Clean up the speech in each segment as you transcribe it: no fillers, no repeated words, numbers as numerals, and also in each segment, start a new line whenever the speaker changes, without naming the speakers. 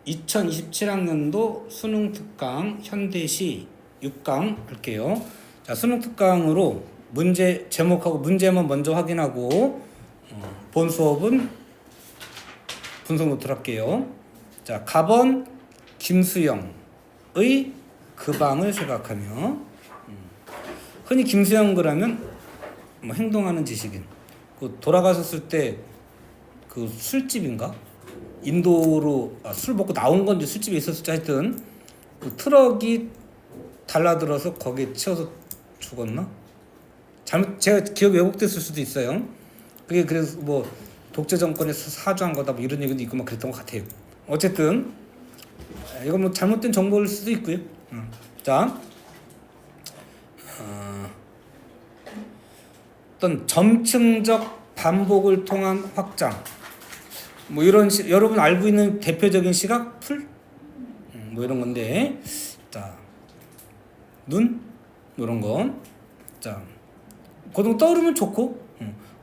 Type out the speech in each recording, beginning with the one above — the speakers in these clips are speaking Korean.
2027학년도 수능 특강 현대시 6강 할게요. 자, 수능 특강으로 문제 제목하고 문제만 먼저 확인하고 본 수업은 분석 노트를 할게요. 자, 가번 김수영의 그 방을 생각하며 흔히 김수영 그러면 뭐 행동하는 지식인. 그 돌아가셨을 때 그 술집인가? 인도로 술 먹고 나온 건지 술집에 있었을지 하여튼 그 트럭이 달라들어서 거기에 치여서 죽었나? 잘못 제가 기억 왜곡됐을 수도 있어요. 그게 그래서 뭐 독재 정권에서 사주한 거다 뭐 이런 얘기도 있고 막 그랬던 것 같아요. 어쨌든 이건 뭐 잘못된 정보일 수도 있고요. 자, 어떤 점층적 반복을 통한 확장. 뭐 이런 여러분 알고 있는 대표적인 시각 풀? 뭐 이런 건데, 자, 눈? 뭐 이런 거. 자, 고등 떠오르면 좋고,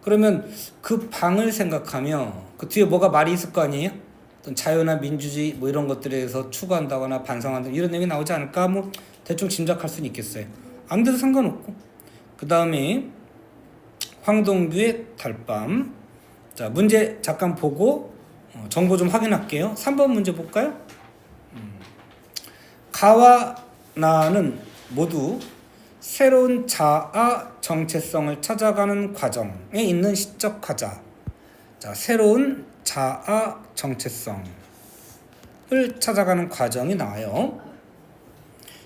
그러면 그 방을 생각하며 그 뒤에 뭐가 말이 있을 거 아니에요? 어떤 자유나 민주주의 뭐 이런 것들에 대해서 추구한다거나 반성한다 이런 얘기 나오지 않을까? 뭐 대충 짐작할 수는 있겠어요. 안 돼도 상관없고. 그 다음에 황동규의 달밤. 자, 문제 잠깐 보고 정보 좀 확인할게요. 3번 문제 볼까요? 가와 나는 모두 새로운 자아 정체성을 찾아가는 과정에 있는 시적 화자. 자, 새로운 자아 정체성을 찾아가는 과정이 나와요.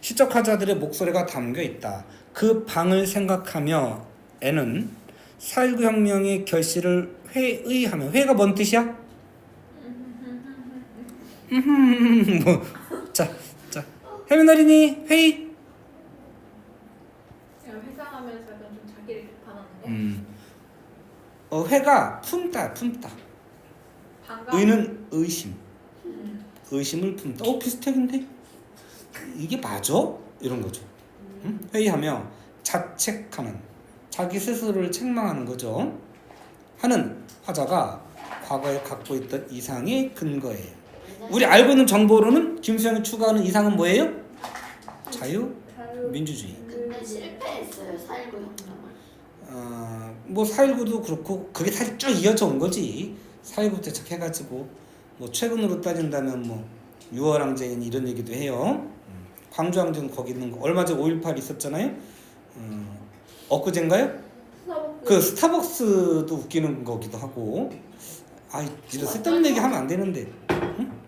시적 화자들의 목소리가 담겨 있다. 그 방을 생각하며 애는 4.19 혁명의 결실을 회의하며. 회가 뭔 뜻이야? 뭐, 자, 혜민 어린이 회의.
회상하면서 약간 좀 자기를 비판하는 거?
회가 품다.
반감?
의는 의심. 의심을 품다. 비슷해 근데 이게 맞아? 이런 거죠. 회의하며 자책하는, 자기 스스로를 책망하는 거죠. 하는 화자가 과거에 갖고 있던 이상의 근거예요. 우리 알고 있는 정보로는 김수영이 추구하는 이상은 뭐예요? 자유, 민주주의.
근데 실패했어요. 4.19 혁명을.
뭐 4.19도 그렇고 그게 사실 쭉 이어져 온 거지. 4.19 대척해가지고 뭐 최근으로 따진다면 뭐 6월 항쟁 이런 얘기도 해요. 광주 항쟁 거기 있는 거 얼마 전 5.18 있었잖아요. 엊그젠가요? 그 스타벅스도 웃기는 거기도 하고. 이런 쓸데없는 얘기 하면 안 되는데. 응?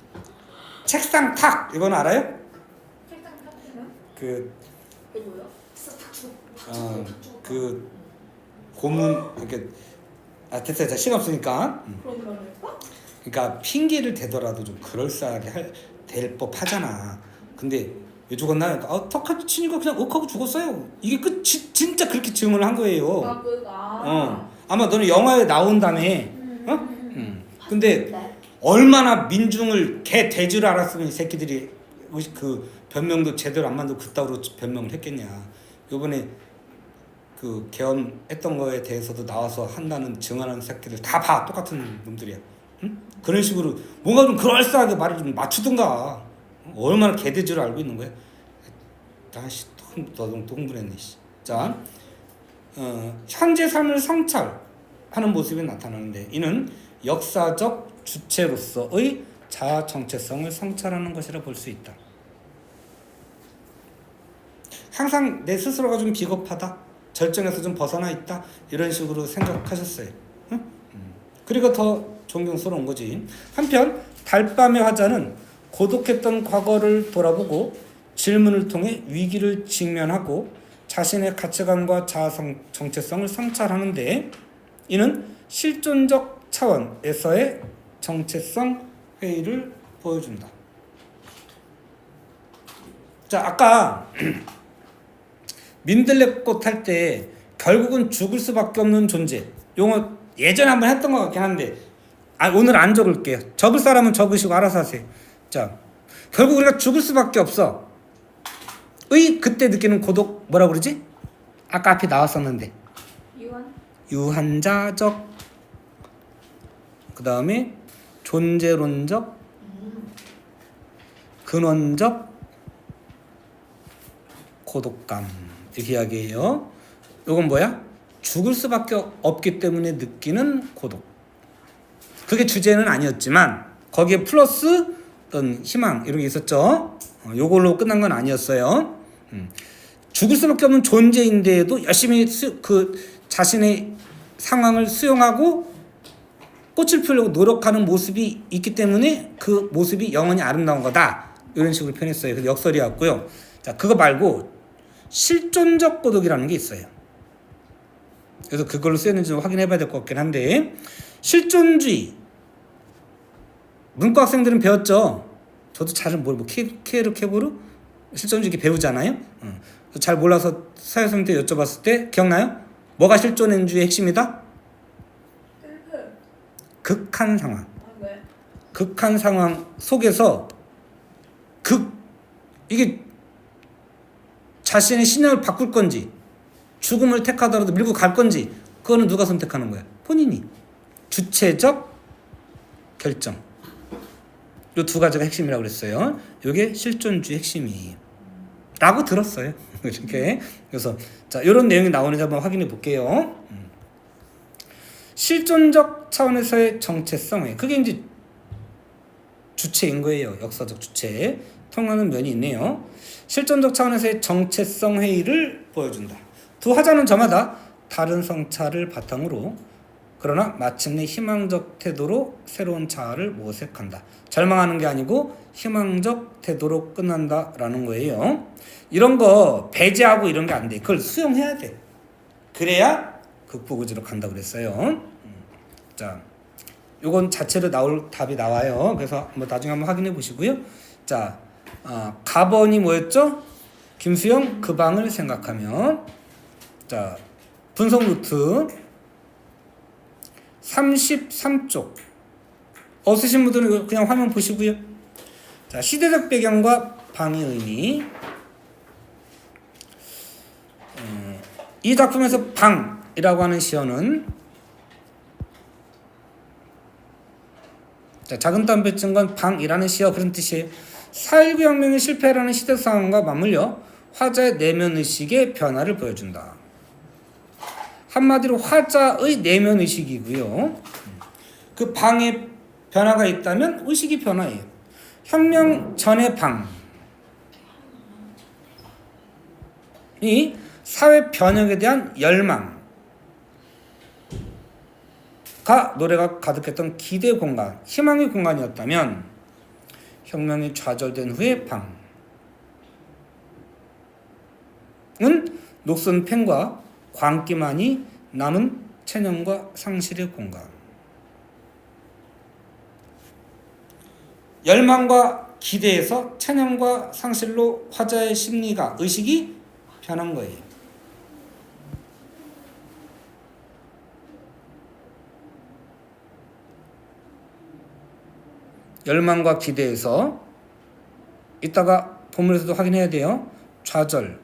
책상 탁 이건 알아요?
책상 탑이요?
그
뭐요?
그 고문 이렇게 됐어요. 자, 시간 없으니까.
그런 거였어?
그러니까 핑계를 대더라도 좀 그럴싸하게 될 법하잖아. 근데 왜 죽었나? 턱하고 치니까 그냥 욱하고 죽었어요. 이게 진짜 그렇게 질문을 한 거예요. 아마 너는 영화에 나온다며. 근데 얼마나 민중을 개 돼지를 알았으면 이 새끼들이 그 변명도 제대로 안 만들고 그따위로 변명을 했겠냐. 요번에 그 계엄했던 거에 대해서도 나와서 한다는 증언하는 새끼들 다 봐. 똑같은 놈들이야. 그런 식으로 뭔가 좀 그럴싸하게 말을 좀 맞추든가. 얼마나 개돼지를 알고 있는 거야. 다시 너도 흥분했네. 자, 현재 삶을 성찰하는 모습이 나타나는데 이는 역사적 주체로서의 자아 정체성을 성찰하는 것이라 볼 수 있다. 항상 내 스스로가 좀 비겁하다, 절정에서 좀 벗어나 있다 이런 식으로 생각하셨어요. 그리고 더 존경스러운 거지. 한편 달밤의 화자는 고독했던 과거를 돌아보고 질문을 통해 위기를 직면하고 자신의 가치관과 자아 정체성을 성찰하는데 이는 실존적 차원에서의 정체성 회의를 보여준다. 자, 아까 민들레꽃 할 때 결국은 죽을 수밖에 없는 존재. 용어 예전에 한번 했던 것 같긴 한데 오늘 안 적을게요. 적을 사람은 적으시고 알아서 하세요. 자, 결국 우리가 죽을 수밖에 없어. 그때 느끼는 고독 뭐라 그러지? 아까 앞에 나왔었는데 유한자적, 그 다음에 존재론적, 근원적 고독감 이렇게 이야기해요. 이건 뭐야? 죽을 수밖에 없기 때문에 느끼는 고독. 그게 주제는 아니었지만 거기에 플러스 어떤 희망 이런 게 있었죠. 요걸로 끝난 건 아니었어요. 죽을 수밖에 없는 존재인데도 열심히 그 자신의 상황을 수용하고 꽃을 피우려고 노력하는 모습이 있기 때문에 그 모습이 영원히 아름다운 거다. 이런 식으로 표현했어요. 그래서 역설이었고요. 자, 그거 말고 실존적 고독이라는 게 있어요. 그래서 그걸로 쓰였는지 좀 확인해 봐야 될 것 같긴 한데, 실존주의 문과 학생들은 배웠죠. 저도 잘 케르 케보르 실존주의 배우잖아요. 잘 몰라서 사회 선생님한테 여쭤봤을 때 기억나요? 뭐가 실존주의의 핵심이다? 극한 상황.
아, 왜?
극한 상황 속에서 이게 자신의 신념을 바꿀 건지 죽음을 택하더라도 밀고 갈 건지 그거는 누가 선택하는 거야? 본인이. 주체적 결정. 이 두 가지가 핵심이라고 그랬어요. 이게 실존주의 핵심이에요. 라고 들었어요. 이렇게. 그래서 자, 이런 내용이 나오는지 한번 확인해 볼게요. 실존적 차원에서의 정체성. 그게 이제 주체인 거예요. 역사적 주체. 통하는 면이 있네요. 실존적 차원에서의 정체성 회의를 보여준다. 두 화자는 저마다 다른 성찰을 바탕으로 그러나 마침내 희망적 태도로 새로운 자아를 모색한다. 절망하는 게 아니고 희망적 태도로 끝난다라는 거예요. 이런 거 배제하고 이런 게 안 돼. 그걸 수용해야 돼. 그래야 극복의지로 간다고 그랬어요. 자, 요건 자체로 나올 답이 나와요. 그래서 뭐 나중에 한번 확인해 보시고요. 자, 가번이 뭐였죠? 김수영 그 방을 생각하면. 자, 분석 루트 33쪽 없으신 분들은 그냥 화면 보시고요. 자, 시대적 배경과 방의 의미. 이 작품에서 방이라고 하는 시어는 자, 작은 담배증건 방이라는 시어 그런 뜻이에요. 4.19 혁명의 실패라는 시대 상황과 맞물려 화자의 내면의식의 변화를 보여준다. 한마디로 화자의 내면의식이고요. 그 방에 변화가 있다면 의식이 변화예요. 혁명 전의 방이 사회 변혁에 대한 열망 노래가 가득했던 기대 공간, 희망의 공간이었다면 혁명이 좌절된 후의 방은 녹슨 펜과 광기만이 남은 체념과 상실의 공간. 열망과 기대에서 체념과 상실로 화자의 심리가 의식이 변한 거예요. 열망과 기대에서 이따가 본문에서도 확인해야 돼요. 좌절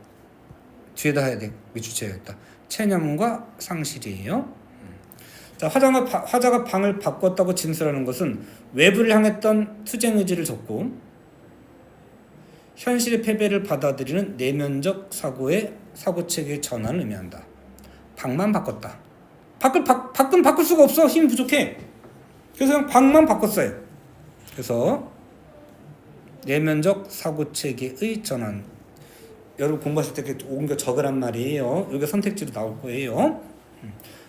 뒤에다 해야 돼. 주체였다. 체념과 상실이에요. 자, 화자가 방을 바꿨다고 진술하는 것은 외부를 향했던 투쟁 의지를 접고 현실의 패배를 받아들이는 내면적 사고체계의 전환을 의미한다. 방만 바꿨다. 밖은 바꿀 수가 없어. 힘이 부족해. 그래서 그냥 방만 바꿨어요. 그래서 내면적 사고체계의 전환. 여러분 공부하실 때 이렇게 옮겨 적으란 말이에요. 여기 선택지로 나올 거예요.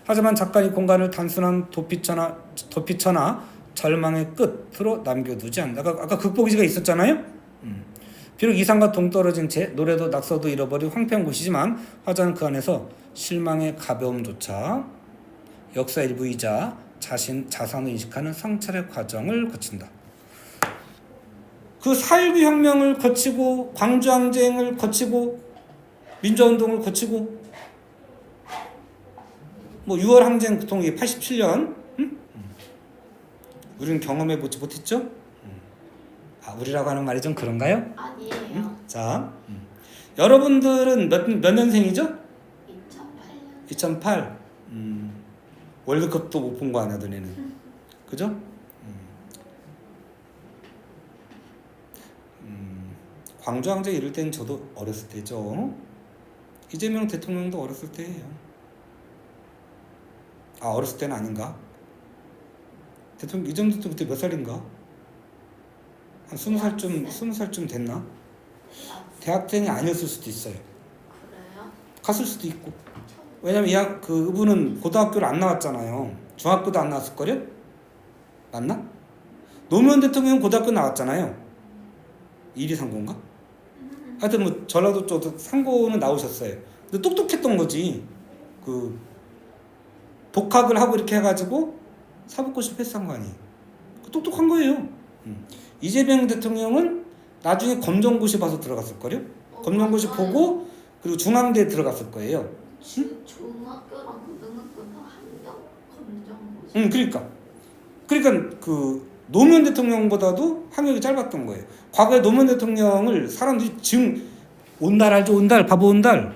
하지만 작가는 이 공간을 단순한 도피처나 절망의 끝으로 남겨두지 않는다. 아까 극복의지가 있었잖아요. 비록 이상과 동떨어진 채 노래도 낙서도 잃어버린 황폐한 곳이지만 화자는 그 안에서 실망의 가벼움조차 역사 일부이자 자산을 인식하는 성찰의 과정을 거친다. 그 4.19 혁명을 거치고 광주항쟁을 거치고 민주화운동을 거치고 뭐 6월 항쟁 보통 87년 우리는 경험해보지 못했죠? 우리라고 하는 말이 좀 그런가요?
아니에요.
자, 여러분들은 몇 년생이죠?
2008년.
2008. 월드컵도 못 본 거 아니야, 너네는. 그죠? 광주항쟁 이럴 때는 저도 어렸을 때죠. 이재명 대통령도 어렸을 때예요. 아, 어렸을 때는 아닌가? 대통령 이재명 대통령 그때 몇 살인가? 한 20살쯤 됐나? 대학생이 아니었을 수도 있어요.
그래요?
갔을 수도 있고. 왜냐면 그분은 고등학교를 안 나왔잖아요. 중학교도 안 나왔을걸요? 맞나? 노무현 대통령은 고등학교 나왔잖아요. 1위 상고인가? 하여튼 뭐 전라도 쪽 상고는 나오셨어요. 근데 똑똑했던 거지. 그 독학을 하고 이렇게 해가지고 사법고시 패스한 거 아니에요. 똑똑한 거예요. 이재명 대통령은 나중에 검정고시 봐서 들어갔을걸요? 검정고시
맞아요.
보고 그리고 중앙대에 들어갔을 거예요.
중학교랑 고등학교는 한경 검정고시.
그러니까 그 노무현 대통령보다도 학력이 짧았던 거예요. 과거에 노무현 대통령을 사람들이 지금 온달 알죠? 온달, 바보 온달.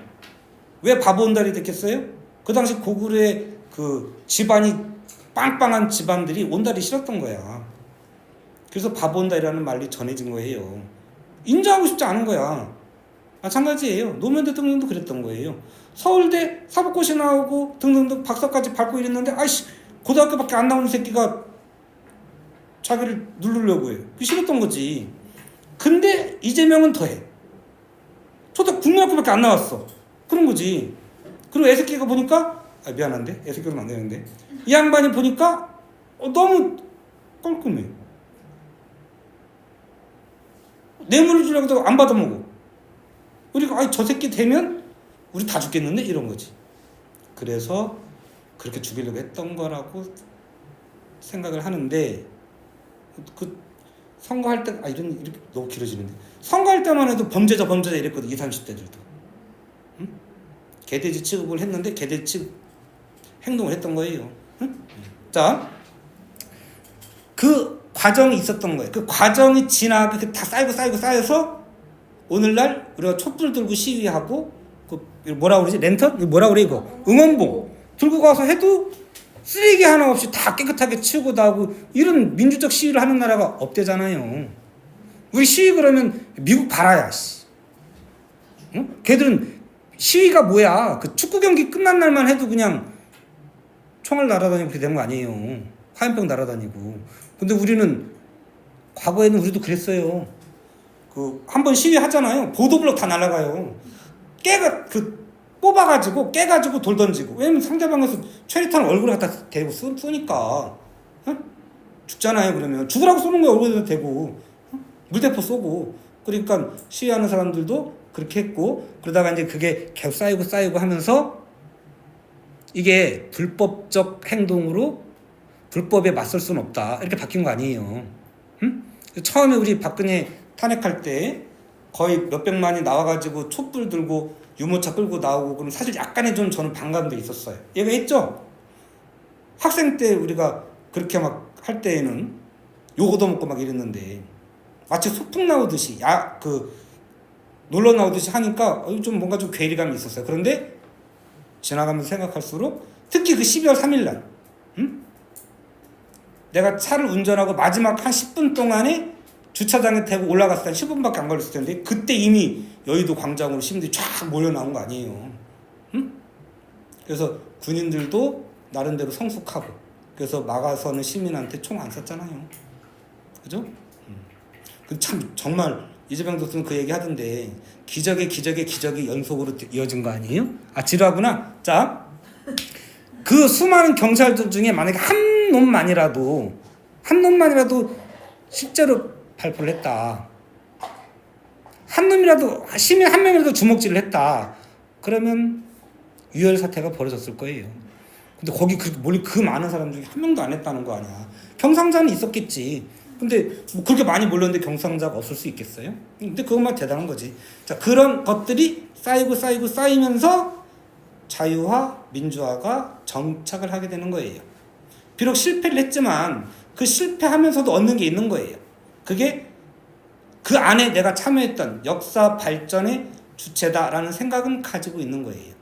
왜 바보 온달이 됐겠어요? 그 당시 고구려의 그 집안이 빵빵한 집안들이 온달이 싫었던 거야. 그래서 바보 온달이라는 말이 전해진 거예요. 인정하고 싶지 않은 거야. 마찬가지예요. 노무현 대통령도 그랬던 거예요. 서울대 사법고시 나오고 등등등 박사까지 밟고 이랬는데 아이씨 고등학교밖에 안 나오는 새끼가 자기를 누르려고 해요. 그 싫었던 거지. 근데 이재명은 더해. 국민학교밖에 안 나왔어. 그런 거지. 그리고 애새끼가 보니까 미안한데 애새끼로는 안 되는데 이 양반이 보니까 너무 껄끔해. 뇌물을 주려고 해도 안 받아먹어. 우리가 저 새끼 되면 우리 다 죽겠는데 이런 거지. 그래서 그렇게 죽이려고 했던 거라고 생각을 하는데 그 선거할 때 이렇게 너무 길어지는데 선거할 때만 해도 범죄자 이랬거든. 20, 30대들도 응? 개돼지 취급을 했는데 개돼지 취급 행동을 했던 거예요. 응? 자, 그 과정이 있었던 거예요. 그 과정이 지나고 다 쌓여서 오늘날 우리가 촛불 들고 시위하고 그 뭐라 그러지? 랜턴? 뭐라 그래 이거? 응원봉 들고 가서 해도 쓰레기 하나 없이 다 깨끗하게 치우고 나오고 이런 민주적 시위를 하는 나라가 없대잖아요. 우리 시위 그러면 미국 봐라야. 응? 걔들은 시위가 뭐야? 그 축구 경기 끝난 날만 해도 그냥 총알 날아다니고 그렇게 되는 거 아니에요. 화염병 날아다니고. 근데 우리는 과거에는 우리도 그랬어요. 그 한 번 시위 하잖아요. 보도블록 다 날아가요. 뽑아가지고 깨가지고 돌 던지고. 왜냐면 상대방에서 최루탄 얼굴에 갖다 대고 쏘니까. 응? 죽잖아요. 그러면 죽으라고 쏘는 거야. 얼굴에다 대고. 응? 물대포 쏘고. 그러니까 시위하는 사람들도 그렇게 했고 그러다가 이제 그게 계속 쌓이고 하면서 이게 불법적 행동으로 불법에 맞설 수는 없다. 이렇게 바뀐 거 아니에요. 응? 처음에 우리 박근혜 탄핵할 때 거의 몇백만이 나와가지고 촛불 들고 유모차 끌고 나오고 그럼 사실 약간의 좀 저는 반감도 있었어요. 얘가 했죠? 학생 때 우리가 그렇게 막 할 때에는 요거도 먹고 막 이랬는데 마치 소풍 나오듯이 놀러 나오듯이 하니까 좀 뭔가 좀 괴리감이 있었어요. 그런데 지나가면서 생각할수록 특히 그 12월 3일 날 내가 차를 운전하고 마지막 한 10분 동안에 주차장에 대고 올라갔을 때 10분밖에 안 걸렸을 텐데 그때 이미 여의도 광장으로 시민들이 쫙 몰려 나온 거 아니에요. 응? 그래서 군인들도 나름대로 성숙하고 그래서 막아서는 시민한테 총 안 쐈잖아요. 그죠? 참 정말 이재명 대통령 그 얘기 하던데 기적의 연속으로 이어진 거 아니에요? 지루하구나. 자, 그 수많은 경찰들 중에 만약에 한 놈만이라도 실제로 발표를 했다. 한 놈이라도 시민 한 명이라도 주먹질을 했다. 그러면 유혈 사태가 벌어졌을 거예요. 근데 거기 그 많은 사람 중에 한 명도 안 했다는 거 아니야. 경상자는 있었겠지. 근데 뭐 그렇게 많이 몰렸는데 경상자가 없을 수 있겠어요? 근데 그것만 대단한 거지. 자, 그런 것들이 쌓이면서 자유화, 민주화가 정착을 하게 되는 거예요. 비록 실패를 했지만 그 실패하면서도 얻는 게 있는 거예요. 그게 그 안에 내가 참여했던 역사 발전의 주체다라는 생각은 가지고 있는 거예요.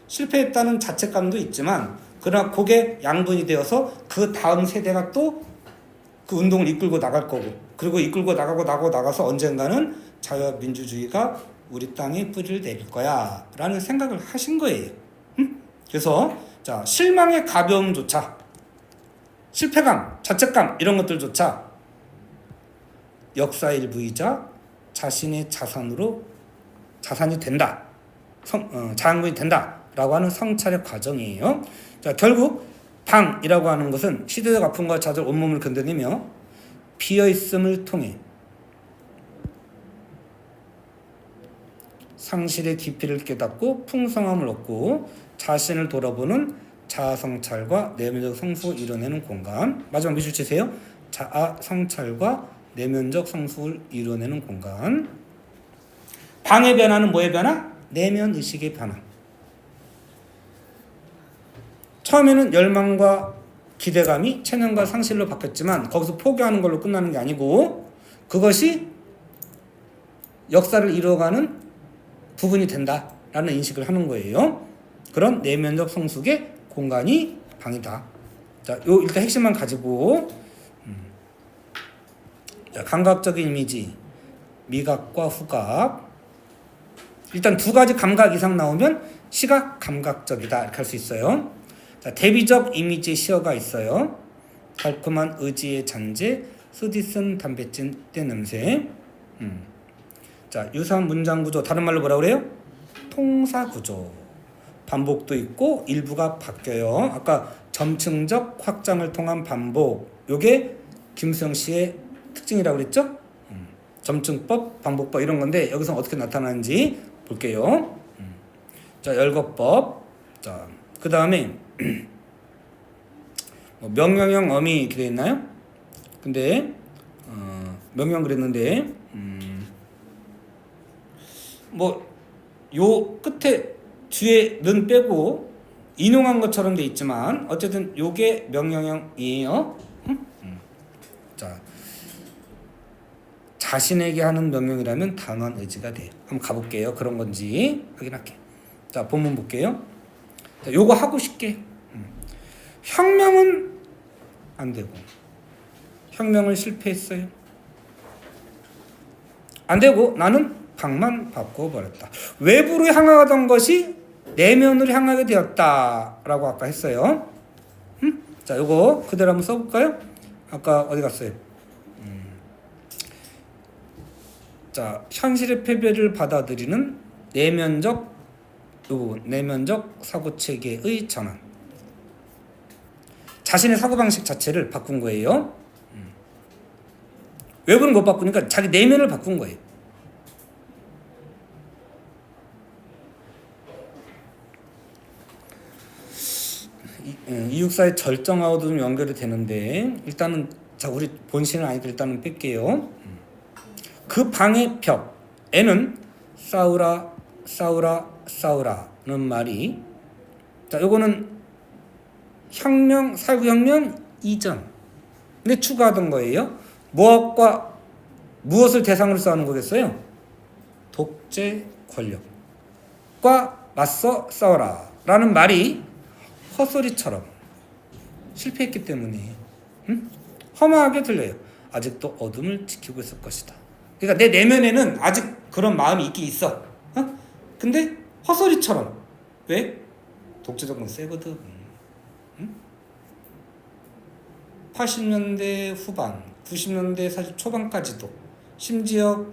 실패했다는 자책감도 있지만 그러나 그게 양분이 되어서 그 다음 세대가 또 그 운동을 이끌고 나갈 거고, 그리고 이끌고 나가서 언젠가는 자유민주주의가 우리 땅에 뿌리를 내릴 거야 라는 생각을 하신 거예요. 그래서 자, 실망의 가벼움조차, 실패감, 자책감 이런 것들조차 역사의 일부이자 자신의 자산이 된다, 자양분이 된다라고 하는 성찰의 과정이에요. 자, 결국 방이라고 하는 것은 시대적 아픔과 좌절 온몸을 견뎌내며 비어있음을 통해 상실의 깊이를 깨닫고 풍성함을 얻고 자신을 돌아보는 자아성찰과 내면적 성숙을 이뤄내는 공간. 마지막 밑줄 치세요. 자아성찰과 내면적 성숙을 이뤄내는 공간. 방의 변화는 뭐의 변화? 내면 의식의 변화. 처음에는 열망과 기대감이 체념과 상실로 바뀌었지만 거기서 포기하는 걸로 끝나는 게 아니고 그것이 역사를 이루어가는 부분이 된다라는 인식을 하는 거예요. 그런 내면적 성숙의 공간이 방이다. 자, 요 일단 핵심만 가지고 자, 감각적인 이미지, 미각과 후각. 일단 두 가지 감각 이상 나오면 시각 감각적이다 이렇게 할 수 있어요. 자, 대비적 이미지 시어가 있어요. 달콤한 의지의 잔재, 쓰디쓴 담배찐 때 냄새. 자, 유사한 문장 구조, 다른 말로 뭐라 그래요? 통사 구조. 반복도 있고 일부가 바뀌어요. 아까 점층적 확장을 통한 반복. 요게 김수영 씨의 특징이라고 그랬죠? 점층법, 반복법 이런 건데 여기서 어떻게 나타나는지 볼게요. 자, 열거법. 자, 그 다음에 명령형 어미 이렇게 되어 있나요? 근데 명령 그랬는데 요 끝에 뒤에 는 빼고 인용한 것처럼 돼 있지만 어쨌든 요게 명령형이에요. 자, 자신에게 하는 명령이라면 단호한 의지가 돼요. 한번 가볼게요. 그런 건지 확인할게요. 자, 본문 볼게요. 자, 요거 하고 싶게. 혁명은 안 되고 혁명을 실패했어요. 안 되고 나는 방만 바꿔버렸다. 외부로 향하던 것이 내면으로 향하게 되었다라고 아까 했어요. 자, 요거 그대로 한번 써볼까요? 아까 어디 갔어요? 자, 현실의 패배를 받아들이는 내면적 요 부분, 내면적 사고체계의 전환. 자신의 사고방식 자체를 바꾼 거예요. 외부는 못 바꾸니까 자기 내면을 바꾼 거예요. 이육사의 절정하고도 좀 연결이 되는데 일단은 자, 우리 본신은 아니고 일단은 뺄게요. 그 방의 벽에는 싸우라 싸우라는 말이, 자, 요거는 혁명, 사회혁명 이전 근데 추가하던 거예요. 무엇을 대상으로 싸우는 거겠어요? 독재 권력과 맞서 싸워라 라는 말이 헛소리처럼 실패했기 때문에 허무하게 들려요. 아직도 어둠을 지키고 있을 것이다. 그러니까 내 내면에는 아직 그런 마음이 있긴 있어. 근데 헛소리처럼. 왜? 독재정권 세거든. 80년대 후반, 90년대 사실 초반까지도 심지어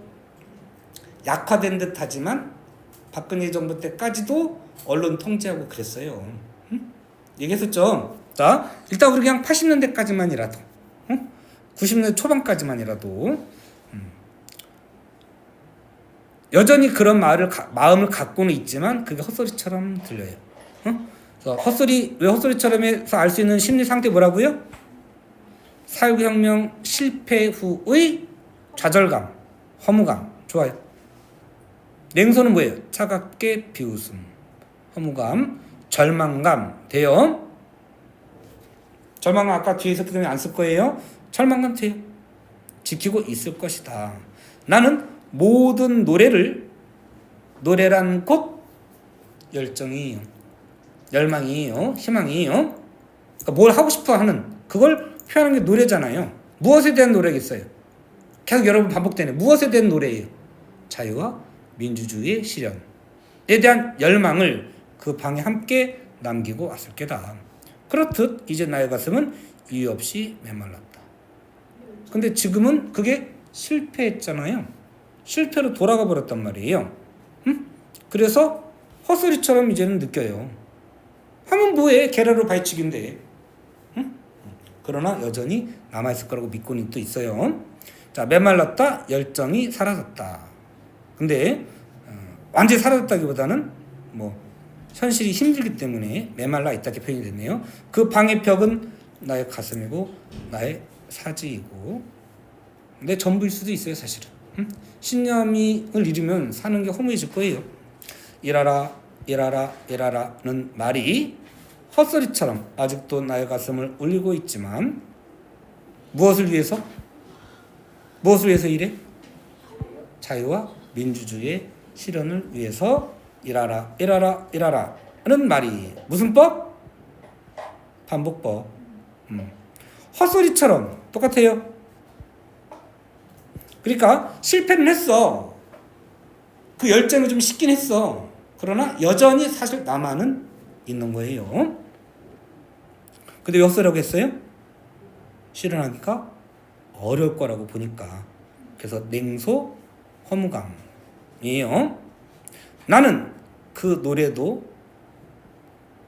약화된 듯 하지만 박근혜 정부 때까지도 언론 통제하고 그랬어요. 얘기했었죠. 자, 일단 우리 그냥 80년대까지만이라도 90년대 초반까지만이라도 여전히 그런 마음을 갖고는 있지만 그게 헛소리처럼 들려요. 그래서 왜 헛소리처럼 해서 알 수 있는 심리 상태 뭐라고요? 사회혁명 실패 후의 좌절감, 허무감. 좋아요. 냉소는 뭐예요? 차갑게 비웃음, 허무감, 절망감 돼요. 절망감 아까 뒤에 있었기 때문에 안 쓸 거예요. 절망감 돼요. 지키고 있을 것이다. 나는 모든 노래란 곧 열정이에요. 열망이에요. 희망이에요. 그러니까 뭘 하고 싶어 하는 그걸 표현하는 게 노래잖아요. 무엇에 대한 노래겠어요? 계속 여러분 반복되네. 무엇에 대한 노래예요? 자유와 민주주의의 실현에 대한 열망을 그 방에 함께 남기고 왔을 게다. 그렇듯 이제 나의 가슴은 이유 없이 메말랐다. 근데 지금은 그게 실패했잖아요. 실패로 돌아가 버렸단 말이에요. 응? 그래서 헛소리처럼 이제는 느껴요. 하면 뭐해? 계라로 발치기인데. 응? 그러나 여전히 남아있을 거라고 믿고는 또 있어요. 자, 메말랐다. 열정이 사라졌다. 근데 완전히 사라졌다기보다는 뭐 현실이 힘들기 때문에 메말라 있다 이렇게 표현이 됐네요. 그 방의 벽은 나의 가슴이고 나의 사지이고 내 전부일 수도 있어요, 사실은. 신념을 잃으면 사는 게 허무해질 거예요. 일하라, 일하라, 일하라는 말이 헛소리처럼 아직도 나의 가슴을 울리고 있지만 무엇을 위해서? 무엇을 위해서 일해? 자유와 민주주의의 실현을 위해서 일하라, 일하라, 일하라 하는 말이 무슨 법? 반복법. 헛소리처럼 똑같아요. 그러니까 실패는 했어. 그 열정이 좀 식긴 했어. 그러나 여전히 사실 남아는 있는 거예요. 근데 왜 헛소리라고 했어요? 실현하기가 어려울 거라고 보니까. 그래서 냉소 허무감이에요. 나는 그 노래도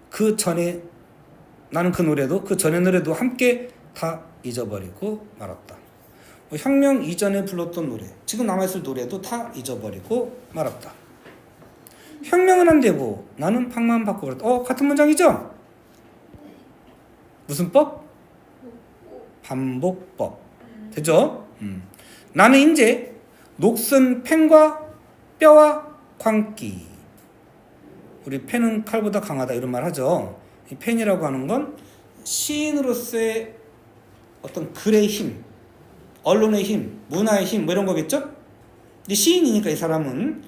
그 전에 노래도 함께 다 잊어버리고 말았다. 혁명 이전에 불렀던 노래, 지금 남아있을 노래도 다 잊어버리고 말았다. 혁명은 안 되고 나는 방만 바꿔버렸다. 같은 문장이죠? 무슨 법? 반복법. 되죠? 나는 이제 녹슨 펜과 뼈와 광기. 우리 펜은 칼보다 강하다 이런 말 하죠. 이 펜이라고 하는 건 시인으로서의 어떤 글의 힘, 언론의 힘, 문화의 힘 뭐 이런 거겠죠? 근데 시인이니까 이 사람은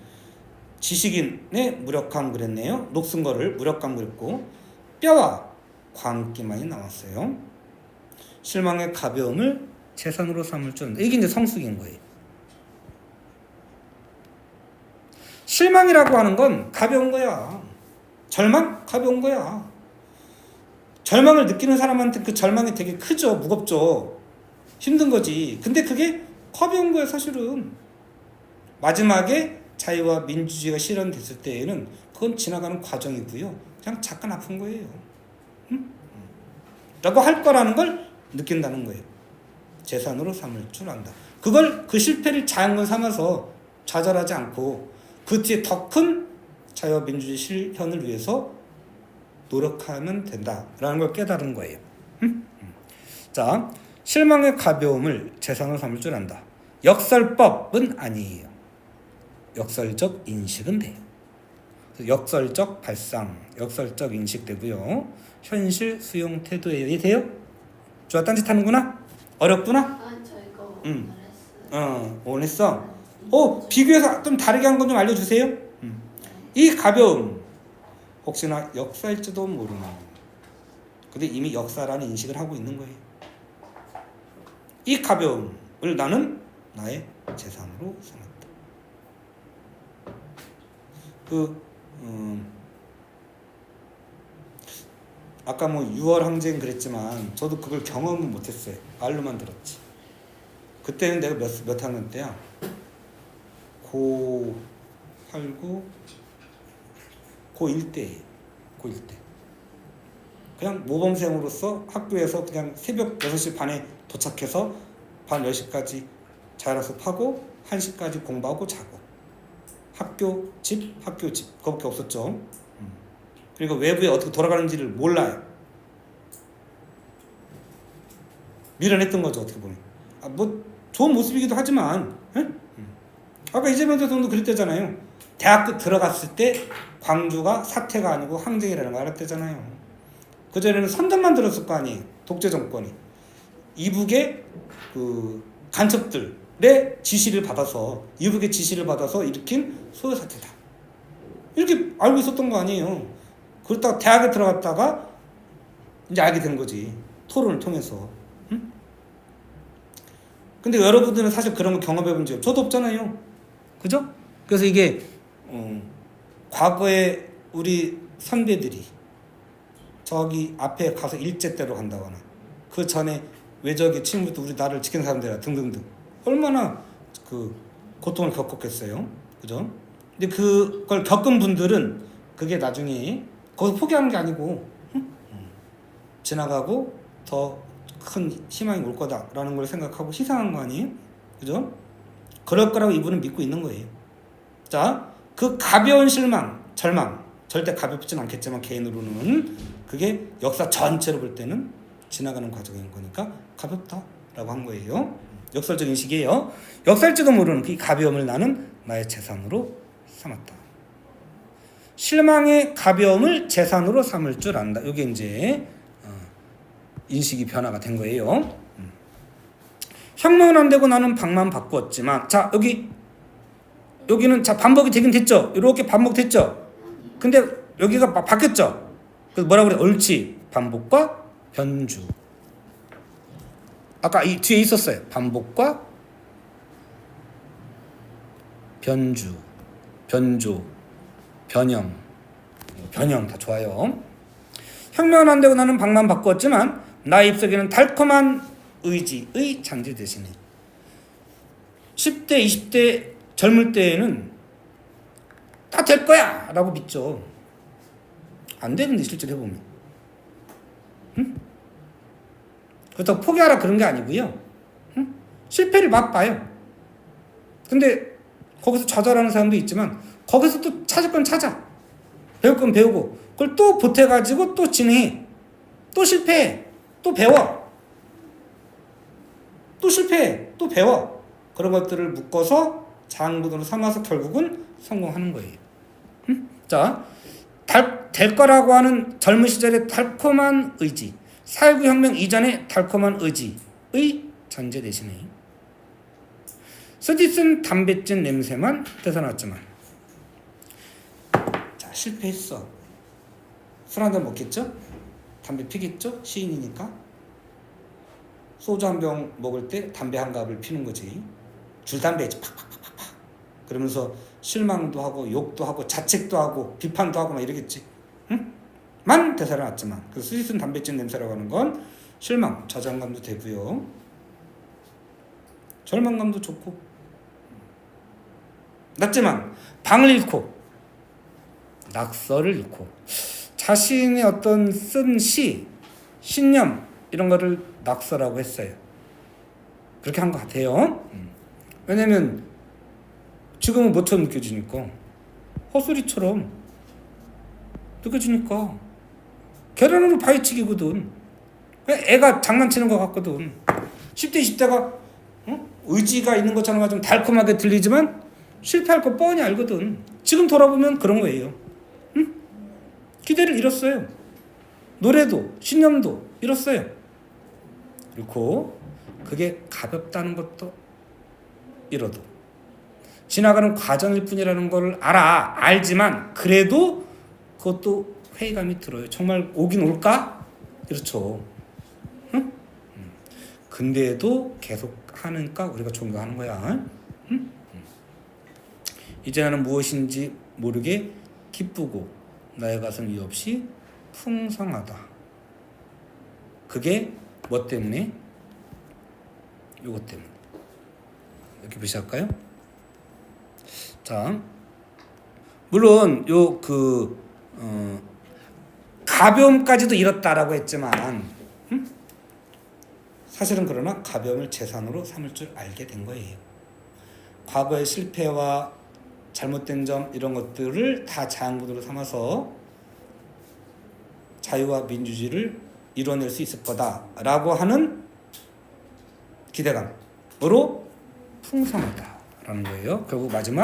지식인의 무력함 그랬네요. 녹슨 거를 무력감 그랬고 뼈와 광기만이 나왔어요. 실망의 가벼움을 재산으로 삼을 줄 안다. 이게 이제 성숙인 거예요. 실망이라고 하는 건 가벼운 거야. 절망? 가벼운 거야. 절망을 느끼는 사람한테 그 절망이 되게 크죠. 무겁죠. 힘든 거지. 근데 그게 가벼운 거야 사실은. 마지막에 자유와 민주주의가 실현됐을 때에는 그건 지나가는 과정이고요. 그냥 잠깐 아픈 거예요. 라고 할 거라는 걸 느낀다는 거예요. 재산으로 삼을 줄 안다. 그걸 그 실패를 자연건 삼아서 좌절하지 않고 그 뒤에 더 큰 자유와 민주주의 실현을 위해서 노력하면 된다라는 걸 깨달은 거예요. 자, 실망의 가벼움을 재산으로 삼을 줄 안다. 역설법은 아니에요. 역설적 인식은 돼요. 역설적 발상, 역설적 인식 되고요. 현실 수용 태도예요. 이해돼요? 좋아, 딴짓 하는구나? 어렵구나?
저 이거 오늘 했어요.
오늘 했어? 비교해서 좀 다르게 한 건 좀 알려주세요. 이 가벼움 혹시나 역사일지도 모르는. 근데 이미 역사라는 인식을 하고 있는 거예요. 이 가벼움을 나는 나의 재산으로 삼았다. 아까 뭐 6월 항쟁 그랬지만 저도 그걸 경험은 못했어요. 말로만 들었지. 그때는 내가 몇 학년 때야? 고 8, 9 고1 때예요. 고1 때. 그냥 모범생으로서 학교에서 그냥 새벽 6시 반에 도착해서 밤 10시까지 자율학습하고 1시까지 공부하고 자고 학교 집 그거밖에 없었죠. 그리고 외부에 어떻게 돌아가는지를 몰라요. 미련했던 거죠. 어떻게 보면 뭐 좋은 모습이기도 하지만 아까 이재명 대통령도 그랬대잖아요. 대학교 들어갔을 때 광주가 사태가 아니고 항쟁이라는 걸 알았대잖아요. 그전에는 선전만 들었을 거 아니에요. 독재 정권이 이북의 그 간첩들의 지시를 받아서 이북의 지시를 받아서 일으킨 소요 사태다. 이렇게 알고 있었던 거 아니에요. 그렇다가 대학에 들어갔다가 이제 알게 된 거지. 토론을 통해서. 근데 여러분들은 사실 그런 거 경험해 본 적 저도 없잖아요. 그죠? 그래서 이게 과거에 우리 선배들이 저기 앞에 가서 일제대로 간다거나 그 전에 외적의 침부터 우리 나라를 지킨 사람들이라 등등등 얼마나 그 고통을 겪었겠어요. 그죠? 근데 그걸 겪은 분들은 그게 나중에 거기서 포기하는 게 아니고 지나가고 더 큰 희망이 올 거다라는 걸 생각하고 희생한 거 아니에요? 그죠? 그럴 거라고 이분은 믿고 있는 거예요. 자, 그 가벼운 실망, 절망 절대 가볍진 않겠지만 개인으로는 그게 역사 전체로 볼 때는 지나가는 과정인 거니까 가볍다라고 한 거예요. 역설적 인식이에요. 역설지도 모르는 그 가벼움을 나는 나의 재산으로 삼았다. 실망의 가벼움을 재산으로 삼을 줄 안다. 이게 이제 인식이 변화가 된 거예요. 혁명은 안 되고 나는 방만 바꾸었지만 자 여기는 자 반복이 되긴 됐죠. 이렇게 반복됐죠. 근데 여기가 바뀌었죠. 그래서 뭐라고 그래? 옳지. 반복과 변주. 아까 이 뒤에 있었어요. 반복과 변주, 변조, 변형 다 좋아요. 혁명은 안 되고 나는 방만 바꾸었지만 나의 입속에는 달콤한 의지의 잔재 대신에 10대, 20대 젊을 때에는 다 될 거야 라고 믿죠. 안 되는데 실제로 해보면 그렇다고 포기하라 그런 게 아니고요. 실패를 맛봐요. 근데 거기서 좌절하는 사람도 있지만 거기서 또 찾을 건 찾아. 배울 건 배우고 그걸 또 보태가지고 또 진행해. 또 실패해. 또 배워. 또 실패해. 또 배워. 그런 것들을 묶어서 장군으로 삼아서 결국은 성공하는 거예요. 자, 될 거라고 하는 젊은 시절의 달콤한 의지, 4.19 혁명 이전의 달콤한 의지의 잔재 대신에 쓰디쓴 담뱃진 냄새만 떼어놨지만 자, 실패했어. 술 한잔 먹겠죠? 담배 피겠죠? 시인이니까. 소주 한 병 먹을 때 담배 한 갑을 피는 거지. 줄담배지. 팍팍팍팍. 그러면서 실망도 하고 욕도 하고 자책도 하고 비판도 하고 막 이러겠지. 응? 만 대사를 놨지만 그 쓰디쓴 담뱃진 냄새라고 하는 건 실망, 좌절감도 되고요. 절망감도 좋고. 낮지만 방을 잃고 낙서를 잃고 자신의 어떤 쓴 시, 신념 이런 거를 낙서라고 했어요. 그렇게 한 것 같아요. 왜냐면 지금은 뭐처럼 느껴지니까 헛소리처럼 느껴지니까 계란으로 파헤치기거든. 애가 장난치는 것 같거든. 10대 20대가 의지가 있는 것처럼 좀 달콤하게 들리지만 실패할 거 뻔히 알거든. 지금 돌아보면 그런 거예요. 응? 기대를 잃었어요. 노래도 신념도 잃었어요. 그리고 그게 가볍다는 것도 잃어도 지나가는 과정일 뿐이라는 걸 알지만 그래도 그것도 회의감이 들어요. 정말 오긴 올까? 그렇죠. 응? 근데도 계속 하니까 우리가 존경하는 거야. 응? 이제 나는 무엇인지 모르게 기쁘고 나의 가슴 이유 없이 풍성하다. 그게 뭐 때문에? 요것 때문에. 이렇게 표시할까요? 자, 물론 가벼움까지도 잃었다라고 했지만 사실은 그러나 가벼움을 재산으로 삼을 줄 알게 된 거예요. 과거의 실패와 잘못된 점 이런 것들을 다 자양분으로 삼아서 자유와 민주주의를 이뤄낼 수 있을 거다라고 하는 기대감으로 풍성하다라는 거예요. 결국 마지막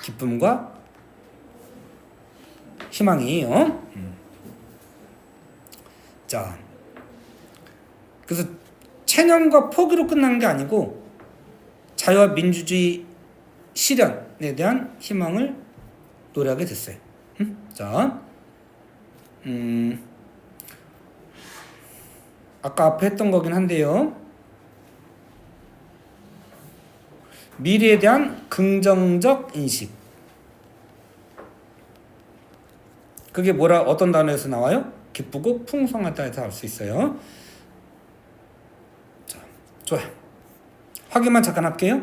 기쁨과 희망이에요. 자, 그래서 체념과 포기로 끝난 게 아니고 자유와 민주주의 실현에 대한 희망을 노래하게 됐어요. 자, 아까 앞에 했던 거긴 한데요. 미래에 대한 긍정적 인식. 그게 뭐라 어떤 단어에서 나와요? 기쁘고 풍성하다에서 알 수 있어요. 자, 좋아요. 확인만 잠깐 할게요.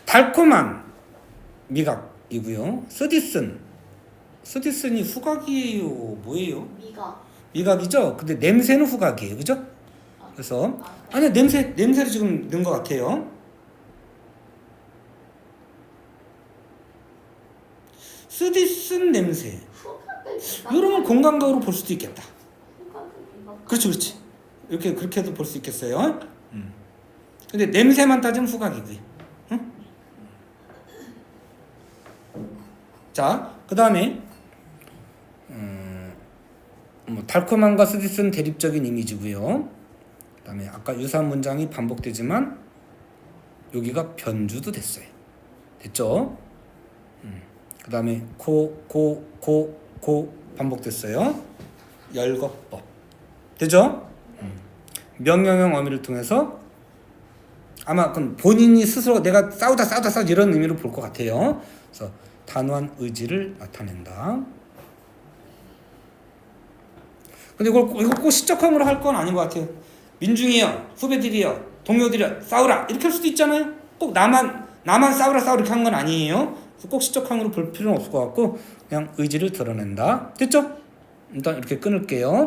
달콤한 미각이고요. 쓰디쓴이 후각이에요. 뭐예요?
미각.
미각이죠. 근데 냄새는 후각이에요. 그죠? 그래서 아니 냄새를 지금 넣은 것 같아요. 쓰디쓴 냄새.
후각을 미각.
이런 걸 공감각으로 볼 수도 있겠다.
후각을 미각.
그렇지. 이렇게 그렇게도 볼 수 있겠어요. 근데 냄새만 따지면 후각이고요. 응? 자, 그 다음에 달콤함과 쓰디쓴 대립적인 이미지고요. 그 다음에 아까 유사한 문장이 반복되지만 여기가 변주도 됐어요. 됐죠? 그 다음에 고 반복됐어요. 열거법. 되죠? 명령형 어미를 통해서 아마 그건 본인이 스스로 내가 싸우다 이런 의미로 볼 것 같아요. 그래서 단호한 의지를 나타낸다. 근데 이거 꼭 시적함으로 할 건 아닌 것 같아요. 민중이여, 후배들이여, 동료들이여, 싸우라 이렇게 할 수도 있잖아요. 꼭 나만 싸우라 이렇게 한 건 아니에요. 그래서 꼭 시적함으로 볼 필요는 없을 것 같고 그냥 의지를 드러낸다. 됐죠? 일단 이렇게 끊을게요.